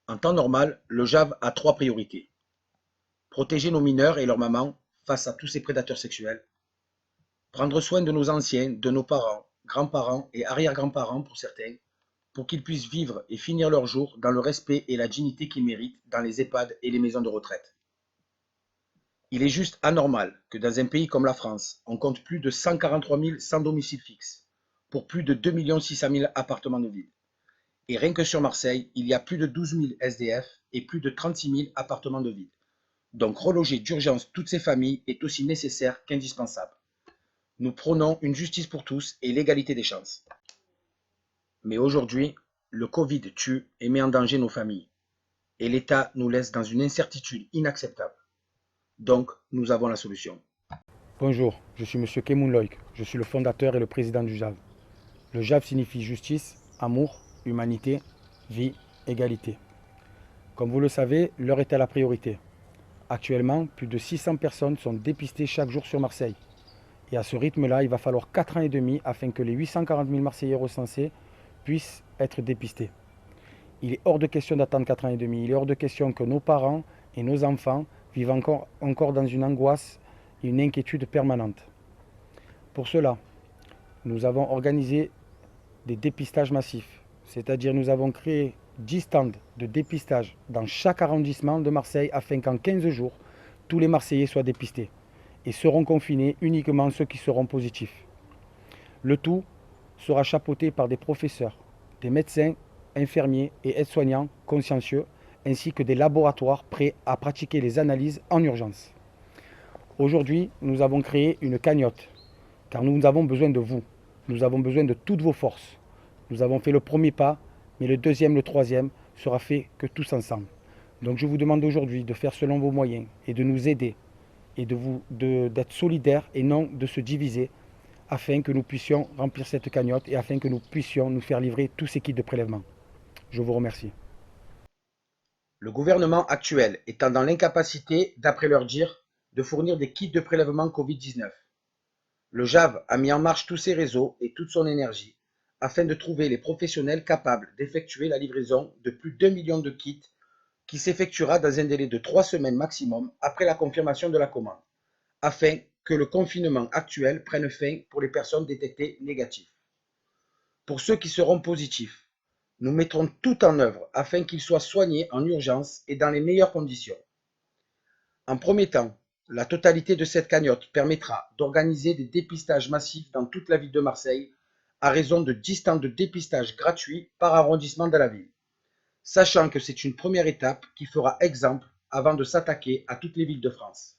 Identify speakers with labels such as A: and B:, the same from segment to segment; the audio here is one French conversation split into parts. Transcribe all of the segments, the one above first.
A: En temps normal, le JAV a trois priorités: protéger nos mineurs et leurs mamans face à tous ces prédateurs sexuels, prendre soin de nos anciens, de nos parents, grands-parents et arrière-grands-parents pour certains, pour qu'ils puissent vivre et finir leurs jours dans le respect et la dignité qu'ils méritent dans les EHPAD et les maisons de retraite. Il est juste anormal que dans un pays comme la France, on compte plus de 143 000 sans domicile fixe, pour plus de 2 600 000 appartements de ville. Et rien que sur Marseille, il y a plus de 12 000 SDF et plus de 36 000 appartements de ville. Donc reloger d'urgence toutes ces familles est aussi nécessaire qu'indispensable. Nous prônons une justice pour tous et l'égalité des chances. Mais aujourd'hui, le Covid tue et met en danger nos familles. Et l'État nous laisse dans une incertitude inacceptable. Donc, nous avons la solution.
B: Bonjour, je suis Monsieur Kemoun Loïc, je suis le fondateur et le président du JAV. Le JAV signifie justice, amour, humanité, vie, égalité. Comme vous le savez, l'heure est à la priorité. Actuellement, plus de 600 personnes sont dépistées chaque jour sur Marseille. Et à ce rythme-là, il va falloir 4 ans et demi afin que les 840 000 Marseillais recensés puissent être dépistés. Il est hors de question d'attendre 4 ans et demi. Il est hors de question que nos parents et nos enfants vivent encore dans une angoisse et une inquiétude permanente. Pour cela, nous avons organisé des dépistages massifs, c'est-à-dire nous avons créé 10 stands de dépistage dans chaque arrondissement de Marseille afin qu'en 15 jours, tous les Marseillais soient dépistés et seront confinés uniquement ceux qui seront positifs. Le tout sera chapeauté par des professeurs, des médecins, infirmiers et aides-soignants consciencieux, ainsi que des laboratoires prêts à pratiquer les analyses en urgence. Aujourd'hui, nous avons créé une cagnotte, car nous avons besoin de vous. Nous avons besoin de toutes vos forces. Nous avons fait le premier pas, mais le deuxième, le troisième sera fait que tous ensemble. Donc je vous demande aujourd'hui de faire selon vos moyens et de nous aider et d'être solidaires et non de se diviser afin que nous puissions remplir cette cagnotte et afin que nous puissions nous faire livrer tous ces kits de prélèvement. Je vous remercie.
A: Le gouvernement actuel étant dans l'incapacité, d'après leur dire, de fournir des kits de prélèvement Covid-19. Le JAV a mis en marche tous ses réseaux et toute son énergie afin de trouver les professionnels capables d'effectuer la livraison de plus d'1 million de kits qui s'effectuera dans un délai de 3 semaines maximum après la confirmation de la commande, afin que le confinement actuel prenne fin pour les personnes détectées négatives. Pour ceux qui seront positifs, nous mettrons tout en œuvre afin qu'ils soient soignés en urgence et dans les meilleures conditions. En premier temps, la totalité de cette cagnotte permettra d'organiser des dépistages massifs dans toute la ville de Marseille à raison de 10 stands de dépistage gratuits par arrondissement de la ville, sachant que c'est une première étape qui fera exemple avant de s'attaquer à toutes les villes de France.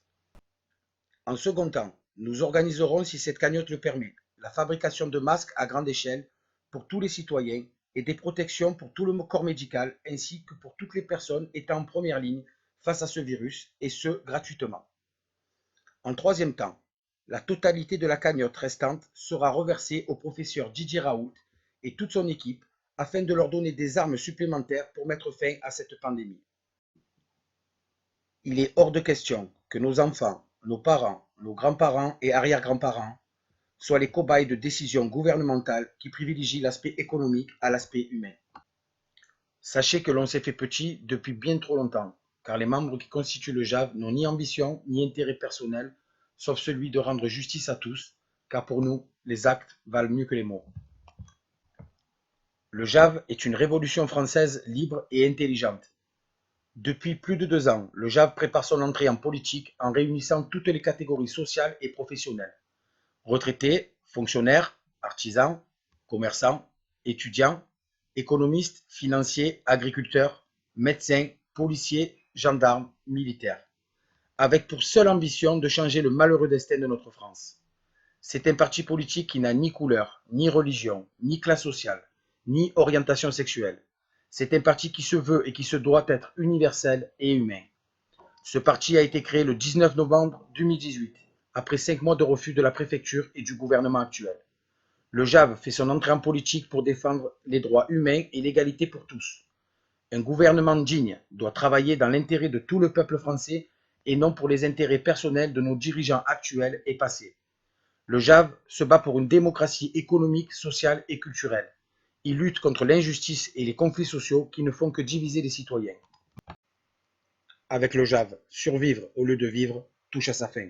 A: En second temps, nous organiserons, si cette cagnotte le permet, la fabrication de masques à grande échelle pour tous les citoyens et des protections pour tout le corps médical ainsi que pour toutes les personnes étant en première ligne face à ce virus, et ce, gratuitement. En troisième temps, la totalité de la cagnotte restante sera reversée au professeur Didier Raoult et toute son équipe afin de leur donner des armes supplémentaires pour mettre fin à cette pandémie. Il est hors de question que nos enfants, nos parents, nos grands-parents et arrière-grands-parents soient les cobayes de décisions gouvernementales qui privilégient l'aspect économique à l'aspect humain. Sachez que l'on s'est fait petit depuis bien trop longtemps, car les membres qui constituent le JAV n'ont ni ambition ni intérêt personnel, sauf celui de rendre justice à tous, car pour nous, les actes valent mieux que les mots. Le JAV est une révolution française libre et intelligente. Depuis plus de 2 ans, le JAV prépare son entrée en politique en réunissant toutes les catégories sociales et professionnelles. Retraités, fonctionnaires, artisans, commerçants, étudiants, économistes, financiers, agriculteurs, médecins, policiers, gendarmes, militaires, avec pour seule ambition de changer le malheureux destin de notre France. C'est un parti politique qui n'a ni couleur, ni religion, ni classe sociale, ni orientation sexuelle. C'est un parti qui se veut et qui se doit être universel et humain. Ce parti a été créé le 19 novembre 2018, après 5 mois de refus de la préfecture et du gouvernement actuel. Le JAV fait son entrée en politique pour défendre les droits humains et l'égalité pour tous. Un gouvernement digne doit travailler dans l'intérêt de tout le peuple français et non pour les intérêts personnels de nos dirigeants actuels et passés. Le JAV se bat pour une démocratie économique, sociale et culturelle. Il lutte contre l'injustice et les conflits sociaux qui ne font que diviser les citoyens. Avec le JAV, survivre au lieu de vivre touche à sa fin.